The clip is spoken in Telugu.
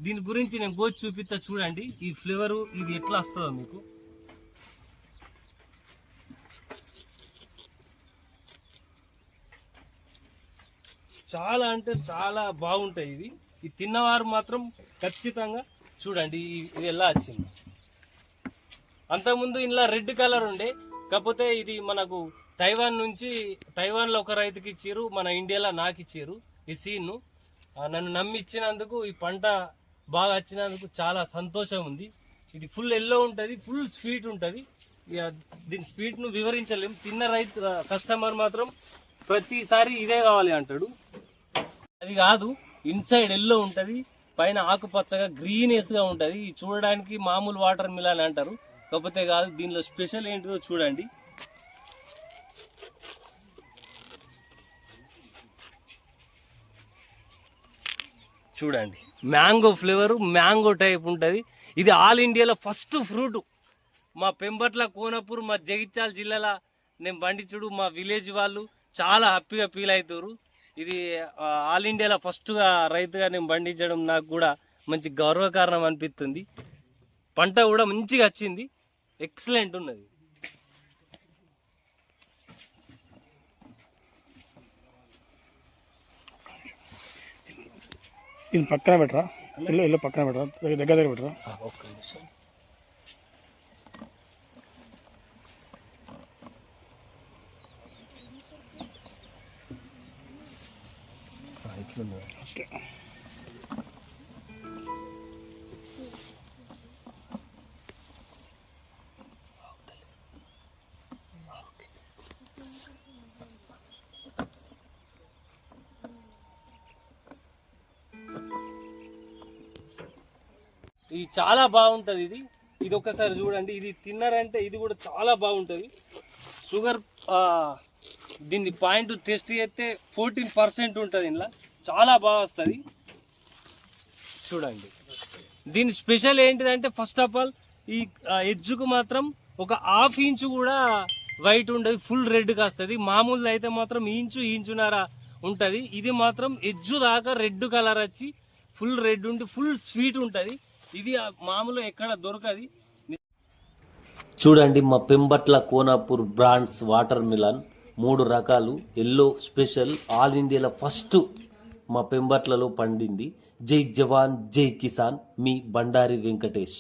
దీని గురించి నేను కోసి చూపిస్తా చూడండి. ఈ ఫ్లేవరు ఇది ఎట్లా వస్తుందో మీకు. చాలా అంటే చాలా బాగుంటాయి ఇవి. ఈ తిన్నవారు మాత్రం ఖచ్చితంగా చూడండి ఇది ఎలా వచ్చింది. అంతకుముందు ఇలా రెడ్ కలర్ ఉండే, కాకపోతే ఇది మనకు తైవాన్లో ఒక రైతుకి ఇచ్చారు, మన ఇండియాలో నాకు ఇచ్చారు ఈ సీడ్ను. నన్ను నమ్మి ఇచ్చినందుకు, ఈ పంట బాగా వచ్చినందుకు చాలా సంతోషం ఉంది. ఇది ఫుల్ ఎల్లో ఉంటుంది, ఫుల్ స్వీట్ ఉంటుంది. దీని స్వీట్ను వివరించలేము. తిన్న రైతు కస్టమర్ మాత్రం ప్రతిసారి ఇదే కావాలి అంటాడు. అది కాదు, ఇన్సైడ్ ఎల్లో ఉంటుంది, పైన ఆకుపచ్చగా గ్రీనెస్గా ఉంటుంది. చూడడానికి మామూలు వాటర్ మిలన్ అంటారు, కాకపోతే కాదు. దీనిలో స్పెషల్ ఏంటిదో చూడండి. చూడండి, మ్యాంగో ఫ్లేవరు, మ్యాంగో టైప్ ఉంటుంది. ఇది ఆల్ ఇండియాలో ఫస్ట్ ఫ్రూట్. మా పెంబట్ల, కోనపూర్, మా జగిత్యాల జిల్లాలో నేను పండించుడు, మా విలేజ్ వాళ్ళు చాలా హ్యాపీగా ఫీల్ అవుతారు. ఇది ఆల్ ఇండియాలో ఫస్ట్గా రైతుగా నేను పండించడం నాకు కూడా మంచి గర్వకారణం అనిపిస్తుంది. పంట కూడా మంచిగా వచ్చింది, ఎక్సలెంట్ ఉన్నది. దీన్ని పక్కన పెట్టరా, ఇల్లు పక్కన పెట్టరా, దగ్గర పెట్టరా. ఒక్క నిమిషం. ఓకే. ఇది చాలా బాగుంటుంది. ఇది ఒక్కసారి చూడండి. ఇది తిన్నారంటే ఇది కూడా చాలా బాగుంటుంది. షుగర్ దీన్ని పాయింట్ టెస్ట్ చేస్తే 14% ఉంటుంది. ఇందులో చాలా బాగా వస్తుంది. చూడండి, దీని స్పెషల్ ఏంటిదంటే ఫస్ట్ ఆఫ్ ఆల్ ఈ ఎడ్జ్కు మాత్రం ఒక ½ ఇంచు కూడా వైట్ ఉండదు, ఫుల్ రెడ్గా వస్తుంది. మామూలు అయితే మాత్రం ఇంచున్నర ఉంటుంది. ఇది మాత్రం ఎడ్జు దాకా రెడ్ కలర్ వచ్చి ఫుల్ రెడ్ ఉండి ఫుల్ స్వీట్ ఉంటుంది. ఇది మామూలు ఎక్కడ దొరకది. చూడండి, మా Pembatla Konapur brands water melon 3 రకాలు. ఎల్లో స్పెషల్, ఆల్ ఇండియాలో ఫస్ట్ మా పెంబట్లలో పండింది. జై జవాన్ జై కిసాన్, మీ బండారి వెంకటేష్.